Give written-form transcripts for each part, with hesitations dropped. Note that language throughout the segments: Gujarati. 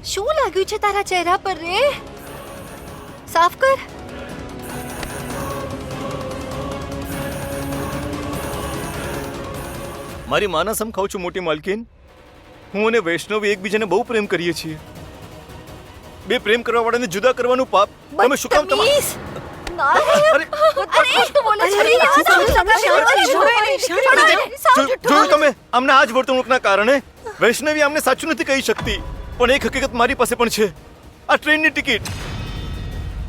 શું લાગ્યું છે તારા ચહેરા પર રે? સાફ કર. મારી માના સમ ખાઉં છું મોટી માલકીન. હું અને વૈષ્ણવી એકબીજાને બહુ પ્રેમ કરીએ છીએ. બે પ્રેમ કરવા વાળાને જુદા કરવાનું પાપ તમે શું કામ બદતમીઝ! ના રે. અરે શું બોલે છે? જોયું તમે આમના આ જ વર્તણૂકના કારણે વૈષ્ણવી આમને સાચું નથી કહી શકતી. પણ એક હકીકત મારી પાસે પણ છે, આ ટ્રેનની ટિકિટ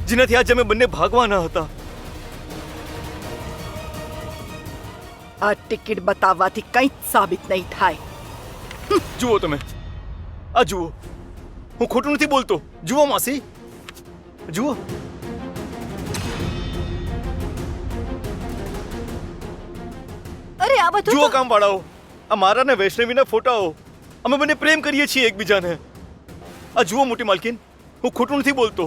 જેનાથી આજે અમે બંને ભાગવાના હતા. આ ટિકિટ બતાવવાથી કંઈ જ સાબિત નહીં થાય. જુઓ તમે, આ જુઓ, હું ખોટું નથી બોલતો. જુઓ માસી, જુઓ. અરે આ બધું જુઓ તો- કામ વાળાઓ, આ મારા ને વૈષ્ણવીના ફોટાઓ. અમે બંને પ્રેમ કરીએ છીએ એકબીજાને. આ જુઓ મોટી માલકીન, હું ખોટું નથી બોલતો.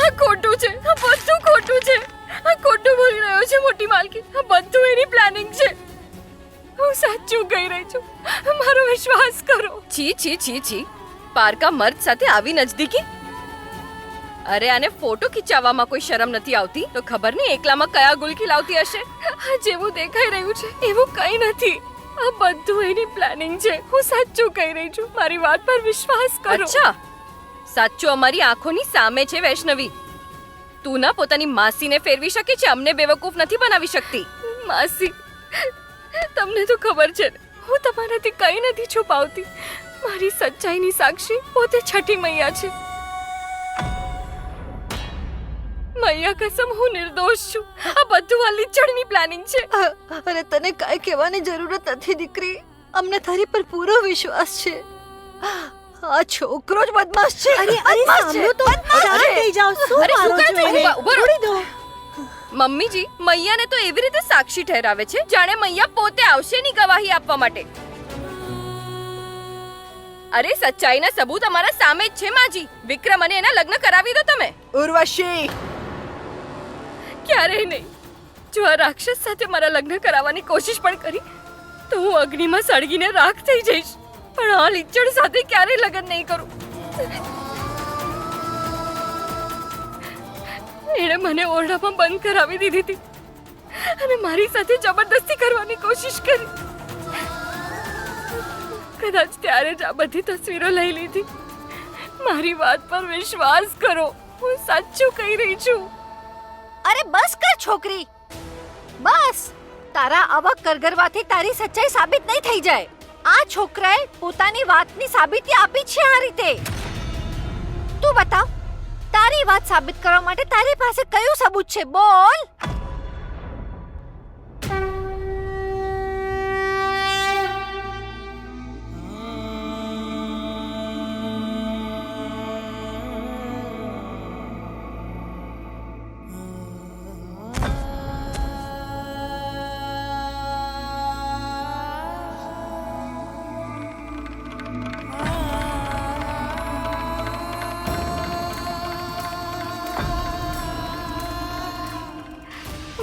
આ ખોટું છે, આ બધું ખોટું છે. આ ખોટું બોલી રહ્યો છે મોટી માલકી. આ બધું એની પ્લાનિંગ છે. હું સાચું કહી રહી છું, મારો વિશ્વાસ કરો. છી છી છી છી, પારકા મર્દ સાથે આવી નજદીકી. અરે આને ફોટો ખીચાવવામાં કોઈ શરમ નથી આવતી તો ખબર નહીં એકલામાં કયા ગુલકી લાવતી હશે. આ જેવું દેખાઈ રહ્યું છે એવું કંઈ નથી. આ બધું એની પ્લાનિંગ છે. હું સાચું કહી રહી છું, મારી વાત પર વિશ્વાસ કરો. અચ્છા, સાચું અમારી આંખોની સામે છે વૈષ્ણવી. તું ના પોતાની માસીને ફેરવી શકે છે, અમને બેવકૂફ નથી બનાવી શકતી. માસી, તમને તો ખબર છે ને, હું તમારાથી કંઈ નથી છુપાવતી. મારી સચ્ચાઈની સાક્ષી પોતે છઠ્ઠી મૈયા છે. મૈયા કસમ, હું નિર્દોષ છું. આ બધું આ લીચડની પ્લાનિંગ છે. અરે તને કાંઈ કહેવાની જરૂરત નથી દીકરી. અમને તારી પર પૂરો વિશ્વાસ છે. આ છોકરો જ બદમાશ છે. અરે સાંભળો તો, શાંત થઈ જાઓ. શું અરે, શું મારો કરે છો છે? એને? ઉભા રહો. છોડી દો. મમ્મીજી, મૈયાને તો એવી રીતે સાક્ષી ઠહેરાવે છે જાણે મૈયા પોતે આવશે ની ગવાહી આપવા માટે. અરે સચ્ચાઈના સબૂત અમારા સામે જ છે માજી. વિક્રમ અને એના લગ્ન કરાવી દો તમે. ઉર્વશી, ક્યારેય નહીં. જો આ રાક્ષસ સાથે મારા લગ્ન કરાવવાની કોશિશ પણ કરી તો હું અગ્નિમાં સળગીને રાખ થઈ જઈશ. પણ આ લીચડ સાથે ક્યારેય લગ્ન નહીં કરું. એણે મને ઓરડામાં બંધ કરાવી દીધી હતી અને મારી સાથે જબરદસ્તી કરવાની કોશિશ કરી. કદાચ ત્યારે જ આ બધી તસવીરો લઈ લીધી. મારી વાત પર વિશ્વાસ કરો, હું સાચું કહી રહી છું. અરે બસ કર છોકરી, બસ. તારા આવા કરગરવાથી તારી સચ્ચાઈ સાબિત નહીં થઈ જાય. આ છોકરાએ પોતાની વાતની સાબિતી આપી છે આ રીતે. તું બતાવ, તારી વાત સાબિત કરવા માટે તારી પાસે કયું સબૂત છે? બોલ.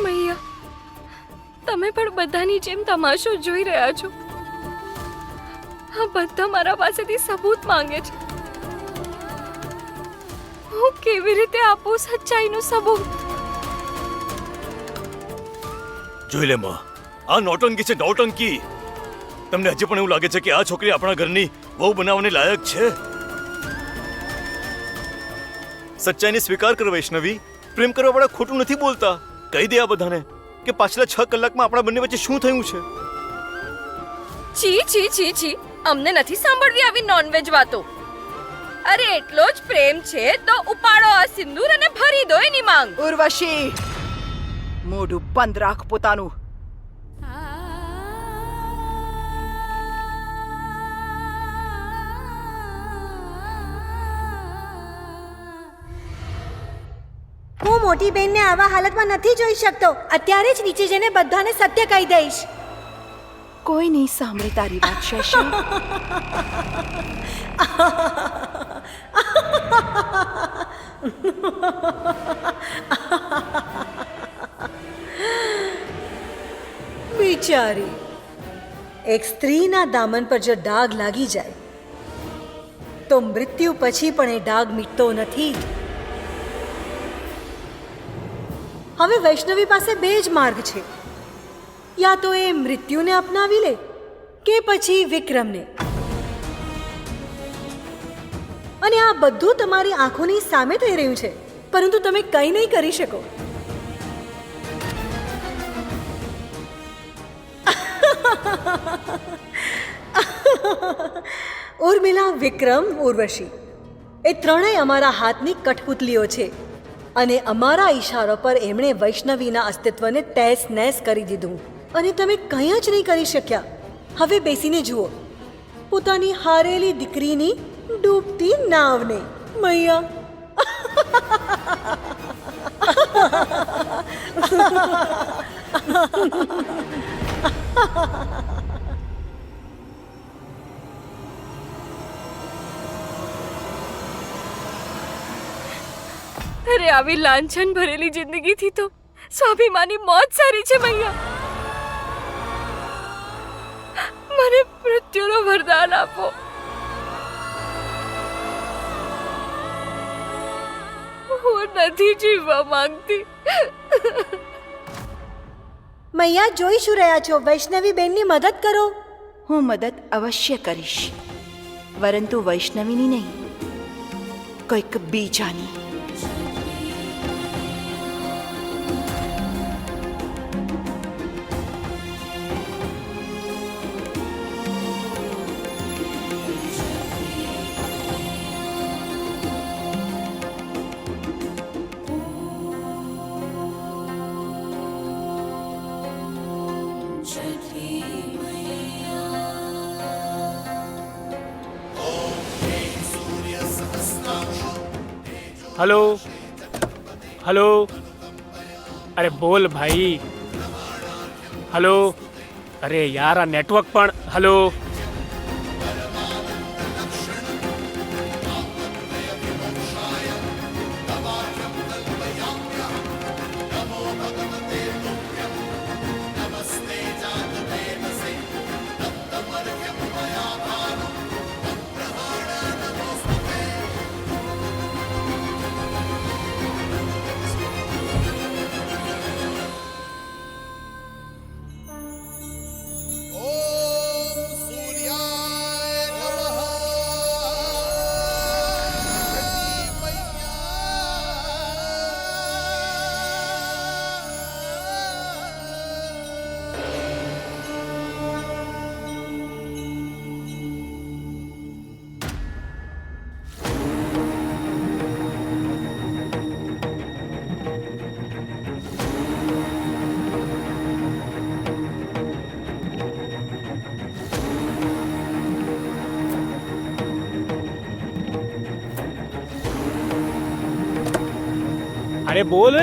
મૈયા, તમે પણ બધાની જેમ તમાશો જોઈ રહ્યા છો. આ બધા મારા પાસેથી સબૂત માંગે છે. હું કેવી રીતે આપું સચ્ચાઈનું સબૂત? જોઈ લે માં, આ નોટંકી છે, નોટંકી. તમને હજી પણ એવું લાગે છે કે આ છોકરી આપણા ઘરની વહુ બનાવવાની લાયક છે? સચ્ચાઈને સ્વીકાર કર વૈષ્ણવી. પ્રેમ કરવા વાળા ખોટું નથી બોલતા. કહી દે આ બધાને કે પાછલા 6 કલાકમાં આપણા બંને વચ્ચે શું થયું છે. છી છી છી છી, અમને નથી સાંભળવી આવી નોનવેજ વાતો. અરે એટલો જ પ્રેમ છે તો ઉપાડો આ સિંદૂર અને ભરી દો એની માંગ. ઉર્વશી, મોઢું બંધ રાખ પોતાનું. હું મોટી બહેનને આવા હાલતમાં નથી જોઈ શકતો. અત્યારે જ નીચે જઈને બધાને સત્ય કહી દઈશ. કોઈ નહીં સાંભળે તારી વાત, શશી. બિચારી, એક સ્ત્રીના દામન પર જો ડાઘ લાગી જાય તો મૃત્યુ પછી પણ એ ડાઘ મીટતો નથી. હવે વૈષ્ણવી પાસે બે જ માર્ગ છે. યા તો એ મૃત્યુને અપનાવી લે કે પછી વિક્રમને. અને આ બધું તમારી આંખોની સામે થઈ રહ્યું છે, પરંતુ તમે કંઈ નહીં કરી શકો. ઉર્મિલા, વિક્રમ, ઉર્વશી એ ત્રણેય અમારા હાથની કઠપુતલીઓ છે અને અમારા ઈશારો પર એમણે વૈષ્ણવીના અસ્તિત્વને તહેસ નહેસ કરી દીધું અને તમે કંઈ જ નહીં કરી શક્યા. હવે બેસીને જુઓ પોતાની હારેલી દીકરીની ડૂબતી નાવને. મૈયા, અરે આવી લાંછન ભરેલી જિંદગીથી તો સ્વાભિમાની મોત સારી છે મૈયા. મને મૃત્યુનો વરદાન આપો. હું નથી જીવવા માંગતી. મૈયા, જોઈ શું રહ્યા છો? વૈષ્ણવી બેનની મદદ કરો. હું મદદ અવશ્ય કરીશ, પરંતુ વૈષ્ણવીની નહીં, કોઈક બીજાની. हेलो हेलो, अरे बोल भाई. हेलो, अरे यार आ नेटवर्क पण. हेलो, अरे बोल.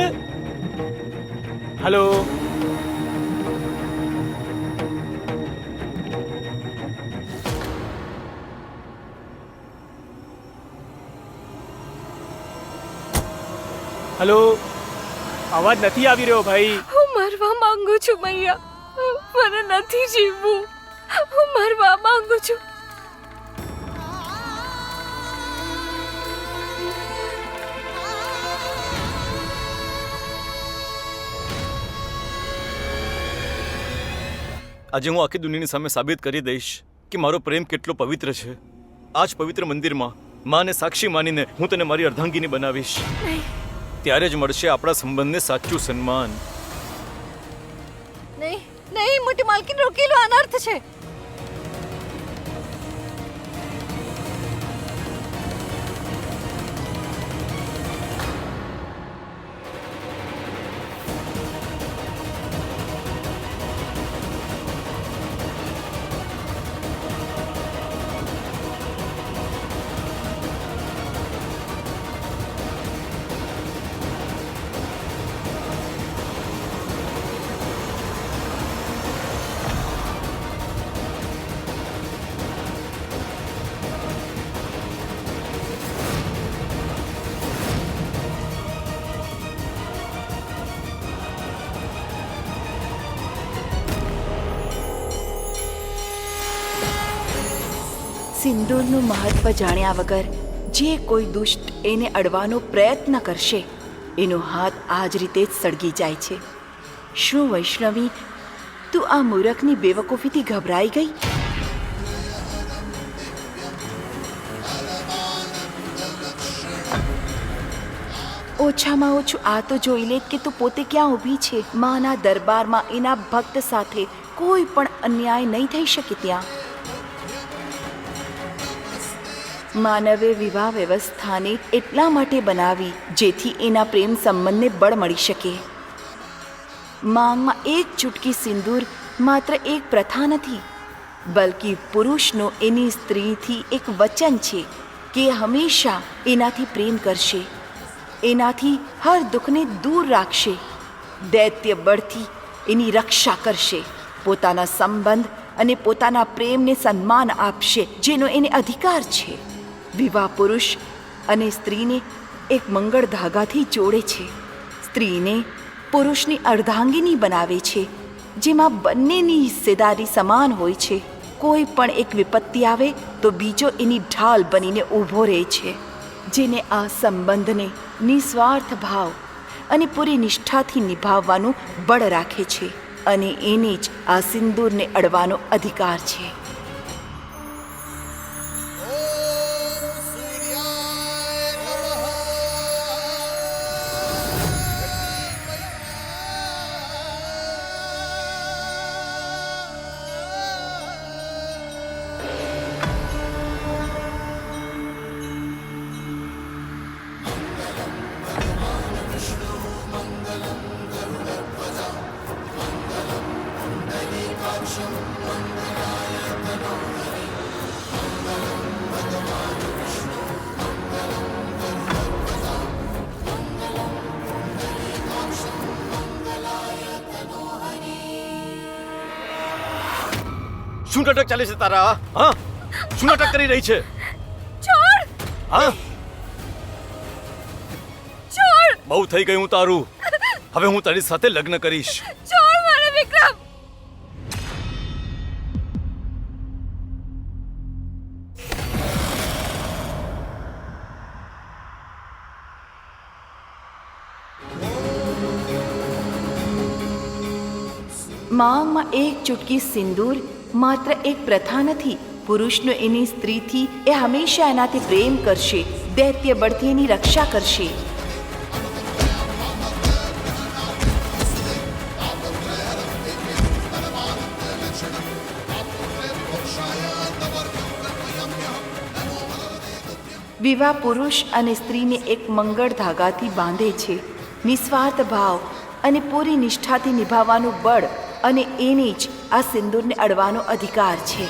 हेलो, हेलो, અવાજ નથી આવી રહ્યો ભાઈ. હું મરવા માંગુ છું મૈયા. મને નથી જીવવું. હું મરવા માંગુ છું. આજે હું આખી દુનિયાની સામે સાબિત કરી દઈશ કે મારો પ્રેમ કેટલો પવિત્ર છે. આ જ પવિત્ર મંદિરમાં માને સાક્ષી માનીને હું તને મારી અર્ધાંગીની બનાવીશ. ત્યારે જ મળશે આપણા સંબંધને સાચું સન્માન. નહીં નહીં, મોટી માલકીન, રોકી લો, અનર્થ છે. સિંદૂરનું મહત્વ જાણ્યા વગર જે કોઈ દુષ્ટ એને અડવાનો પ્રયત્ન કરશે એનો હાથ આ જ રીતે જ સળગી જાય છે. શું વૈષ્ણવી, તું આ મૂરખની બેવકૂફીથી ગભરાઈ ગઈ? ઓછામાં ઓછું આ તો જોઈ લે કે તું પોતે ક્યાં ઊભી છે. માના દરબારમાં એના ભક્ત સાથે કોઈ પણ અન્યાય નહીં થઈ શકે. ત્યાં માનવે વિવાહ વ્યવસ્થાને એટલા માટે બનાવી જેથી એના પ્રેમ સંબંધને બળ મળી શકે. માંગમાં એક ચૂટકી સિંદૂર માત્ર એક પ્રથા નથી, બલ્કિ પુરુષનો એની સ્ત્રીથી એક વચન છે કે હંમેશા એનાથી પ્રેમ કરશે, એનાથી હર દુઃખને દૂર રાખશે, દૈત્ય બળથી એની રક્ષા કરશે, પોતાના સંબંધ અને પોતાના પ્રેમને સન્માન આપશે જેનો એને અધિકાર છે. વિવાહ પુરુષ અને સ્ત્રીને એક મંગળ ધાગાથી જોડે છે. સ્ત્રીને પુરુષની અર્ધાંગિની બનાવે છે, જેમાં બંનેની હિસ્સેદારી સમાન હોય છે. કોઈ પણ એક વિપત્તિ આવે તો બીજો એની ઢાલ બનીને ઊભો રહે છે, જેને આ સંબંધને નિસ્વાર્થ ભાવ અને પૂરી નિષ્ઠાથી નિભાવવાનું બળ રાખે છે, અને એને જ આ સિંદૂરને અડવાનો અધિકાર છે. શું નાટક ચાલે છે તારા? હા, શું નાટક કરી રહી છે? છોડ! હા, છોડ! બહુ થઈ ગયું તારું. હવે હું તારી સાથે લગ્ન કરીશ. છોડ મને વિક્રમ! માંગમાં એક ચૂટકી સિંદૂર માત્ર એક પ્રથા નથી. પુરુષનો એની સ્ત્રીથી એ હંમેશા એનાથી પ્રેમ કરશે, દૈત્ય બળથી એની રક્ષા કરશે. વિવાહ પુરુષ અને સ્ત્રીને એક મંગળ ધાગાથી બાંધે છે. નિસ્વાર્થ ભાવ અને પૂરી નિષ્ઠાથી નિભાવવાનું બળ અને એને જ આ સિંદૂરને અડવાનો અધિકાર છે.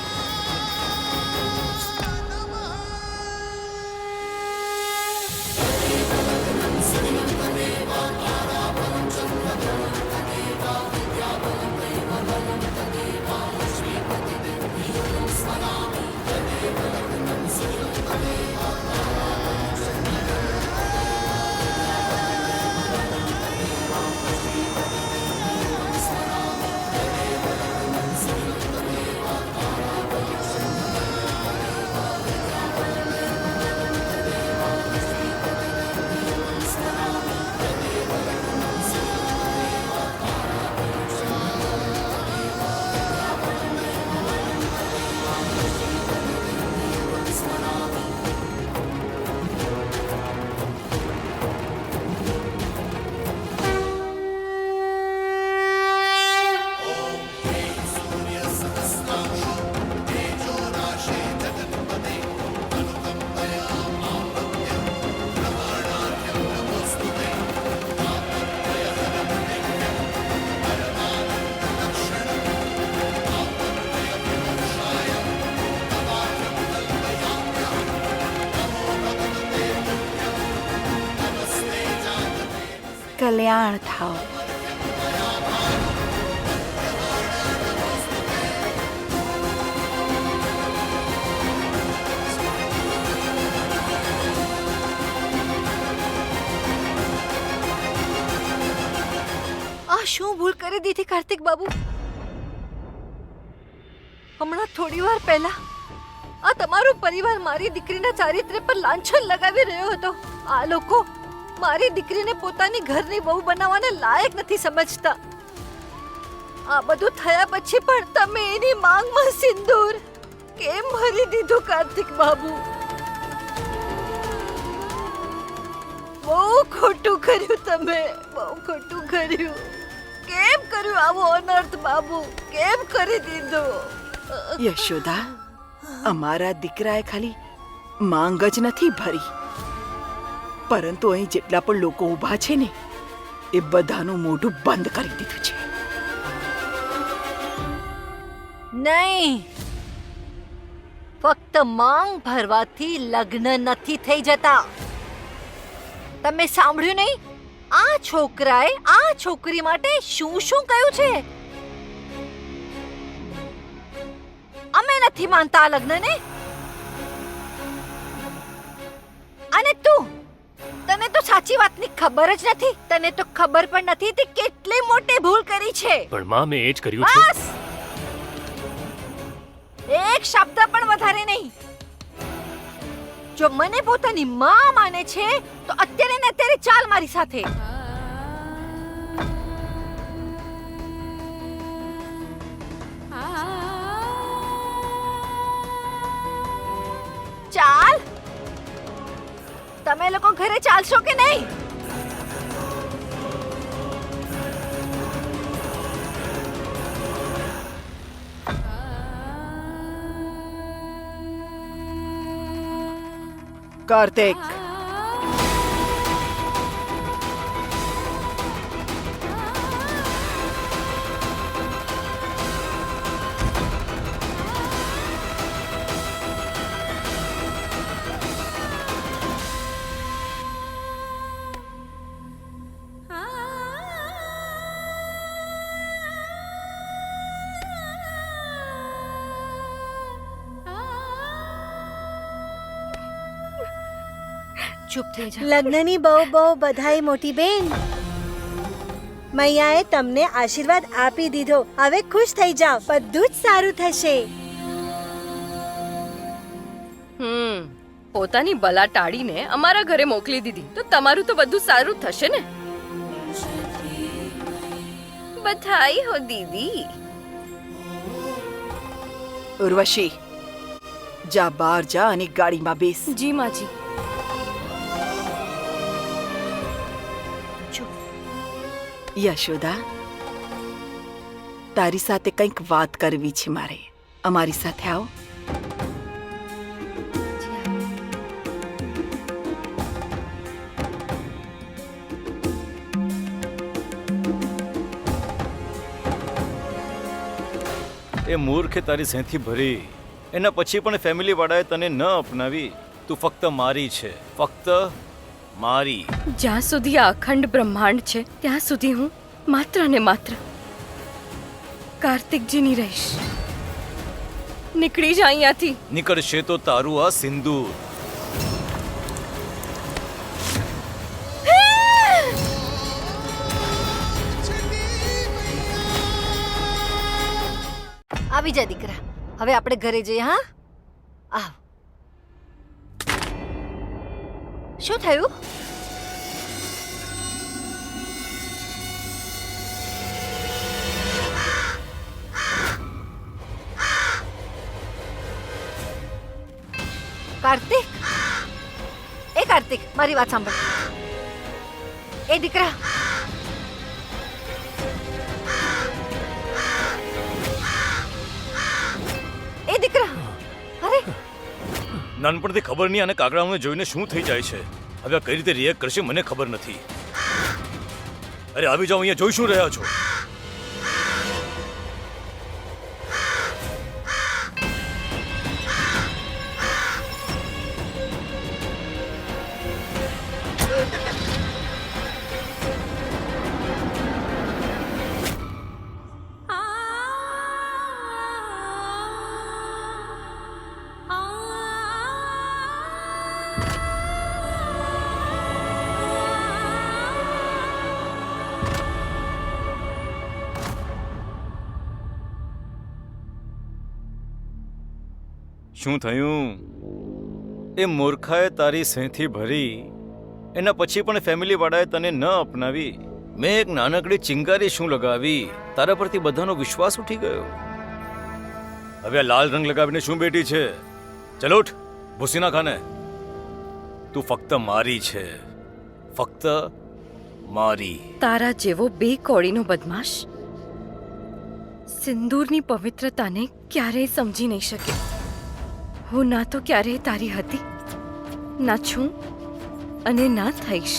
કલ્યાણ થાઓ. આ શું ભૂલ કરી દીધી કાર્તિક બાબુ? હમણાં થોડી વાર પહેલા આ તમારો પરિવાર મારી દીકરીના ચારિત્ર્ય પર લાંછન લગાવી રહ્યો હતો. આ લોકો મારી દીકરીને પોતાની ઘરની વહુ બનાવવાને લાયક નથી સમજતા. આ બધું થયા પછી પણ તમે એની માંગમાં સિંદૂર કેમ ભરી દીધું કાર્તિક બાબુ? બહુ ખોટું કર્યું તમે, બહુ ખોટું કર્યું. કેમ કર્યું આવો અનર્થ બાબુ? કેમ કરી દીધું? યશોદા, અમારા દીકરાએ ખાલી માંગ જ નથી ભરી, પરંતુ અહીં જેટલા પણ લોકો ઊભા છે ને એ બધાનું મોઢું બંધ કરી દીધું છે. નહીં, ફક્ત માંગ ભરવાથી લગ્ન નથી થઈ જતા. તમે સાંભળ્યું નહીં? આ છોકરાએ આ છોકરી માટે શું શું કહ્યું છે? અમે નથી માનતા આ લગ્નને. અને તું, તને તો સાચી વાતની ખબર જ નથી. તને તો ખબર પણ નથી તે કેટલી મોટી ભૂલ કરી છે. પણ માં મેં એ જ કર્યું છે. બસ, એક શબ્દ પણ વધારે નહીં. જો મને પોતાની માં માને છે તો અત્યારે ને અત્યારે ચાલ મારી સાથે. ચાલ. તમે લોકો ઘરે ચાલશો કે નહીં? કાર્તિક, ચૂપ થઈ જા. લગ્નની બહુ બહુ બધાઈ મોટી બેન. મૈયાએ તમને આશીર્વાદ આપી દીધો. હવે ખુશ થઈ જાઓ, બધું જ સારું થશે. પોતાની બલા ટાળીને અમારા ઘરે મોકલી દીધી તો તમારું તો બધું સારું થશે ને. બધાઈ હો દીદી. ઉર્વશી, જા બહાર જા અને ગાડીમાં બેસ. જી માજી. યશોદા, તારી સાથે કંઈક વાત કરવી છે મારે. અમારી સાથે આવો. એ મૂર્ખે તારી સેંથી ભરી, એના પછી પણ ફેમિલી વાળાએ તને ન અપનાવી. તું ફક્ત મારી છે, ફક્ત મારી. જ્યાં સુધી આ અખંડ બ્રહ્માંડ છે ત્યાં સુધી હું માત્ર ને માત્ર કાર્તિકજીની રહીશ. નીકળી જા અહીંયાથી. નીકળશે તો તારું આ સિંદૂર. આવી જા દીકરા, હવે આપણે ઘરે જઈએ. હા, આવ. શું થયું? કાર્તિક, એ કાર્તિક, મારી વાત સાંભળ. એ દીકરા, એ દીકરા, અરે નાનપણથી ખબર નહીં અને કાગડાઓને જોઈને શું થઈ જાય છે. હવે આ કઈ રીતે રિએક્ટ કરશે મને ખબર નથી. અરે આવી જાઓ, અહીંયા જોઈ શું રહ્યા છો? શું થયું? એ મૂર્ખાએ તારી સહીથી ભરી, એના પછી પણ ફેમિલી વાળાએ તને ન અપનાવી. મેં એક નાનકડી ચિંગારી શું લગાવી, તારા પરથી બધાનો વિશ્વાસ ઉઠી ગયો. હવે આ લાલ રંગ લગાવીને શું બેઠી છે? ચલો ઉઠ, ભૂસી ના ખાને. તું ફક્ત મારી છે, ફક્ત મારી. તારા જેવો બે કોળીનો બદમાશ સિંદૂરની પવિત્રતાને ક્યારેય સમજી નહીં શકે. હું ના તો ક્યારેય તારી હતી, ના છું અને ના થઈશ.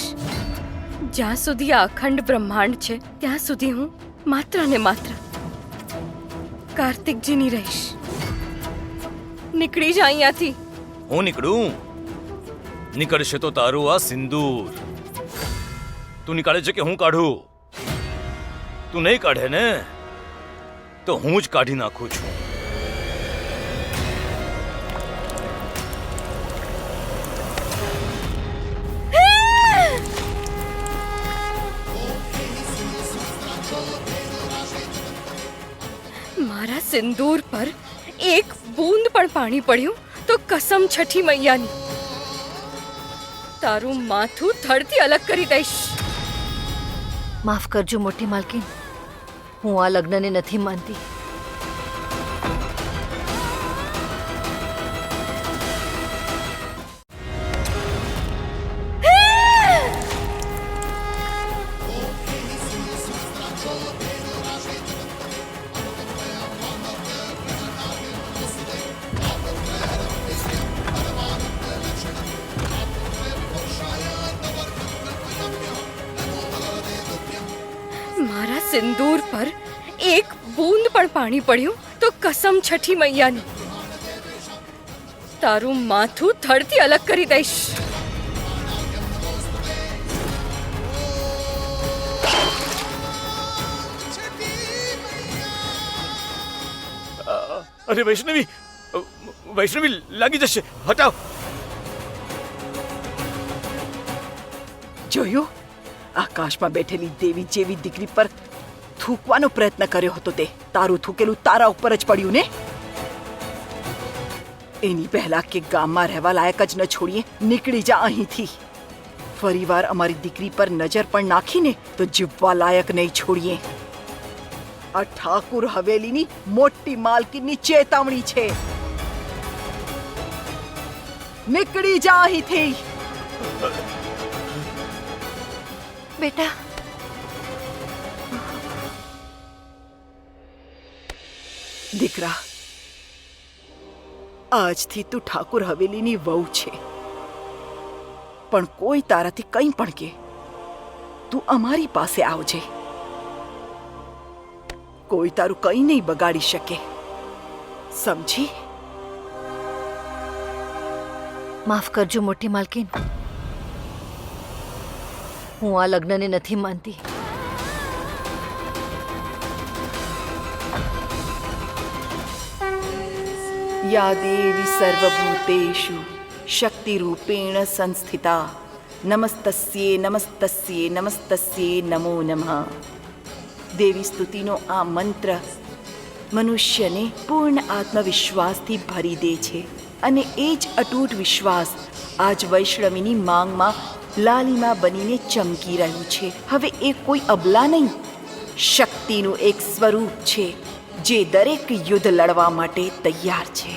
જ્યાં સુધી આ અખંડ બ્રહ્માંડ છે ત્યાં સુધી હું માત્ર ને માત્ર કાર્તિકજીની રહીશ. નીકળી જા અહીંયાથી. હું નીકળું? નીકળશે તો તારું આ સિંદૂર. તું નીકાળે છે કે હું કાઢું? તું નહીં કાઢે ને, તો હું જ કાઢી નાખું છું. મારા સિંદૂર પર એક બૂંદ પણ પાણી પડ્યું તો કસમ છઠ્ઠી મૈયાની તારું માથું થડથી અલગ કરી દઈશ. માફ કરજો મોટી માલકીન, હું આ લગ્નને નથી માનતી. મારા સિંદૂર પર એક બૂંદ પણ પાણી પડ્યું તો કસમ છઠ્ઠી મૈયાની તારું માથું થડથી અલગ કરી દઈશ. અરે વૈષ્ણવી, વૈષ્ણવી લાગી જશે, હટાવ. જોયું? આકાશમાં બેઠેલી દેવી જેવી દીકરી પર થૂકવાનો પ્રયત્ન કર્યો હતો તે. તારું થૂકેલું તારા ઉપર જ પડ્યું ને. એની પહેલા કે ગામમાં રહેવા લાયક જ ન છોડીએ. નીકળી જા અહીંથી. ફરીવાર અમારી દીકરી પર નજર પણ નાખીને તો જીવવા લાયક નહીં છોડીએ. આ ઠાકુર હવેલીની મોટી માલકીની ચેતવણી છે. નીકળી જા અહીંથી. બેટા, દીકરા, આજથી તું ઠાકુર હવેલીની વહુ છે. પણ કોઈ તારાથી કંઈ પણ કે, તું અમારી પાસે આવજે. કોઈ તારું કંઈ નહીં બગાડી શકે, સમજી? માફ કરજો મોટી માલકીન, હું આ લગ્નને નથી માનતી. યા દેવી સર્વભૂતેષુ શક્તિરૂપેણ સંસ્થિતા નમસ્તસ્યે નમસ્તસ્યે નમસ્તસ્યે નમો નમઃ. દેવી સ્તુતિનો આ મંત્ર મનુષ્યને પૂર્ણ આત્મવિશ્વાસથી ભરી દે છે અને એ જ અતૂટ વિશ્વાસ આજ વૈષ્ણવીની માંગમાં લાલીમા બનીને ચમકી રહ્યું છે. હવે એ કોઈ અબલા નહીં, શક્તિનું એક સ્વરૂપ છે જે દરેક યુદ્ધ લડવા માટે તૈયાર છે.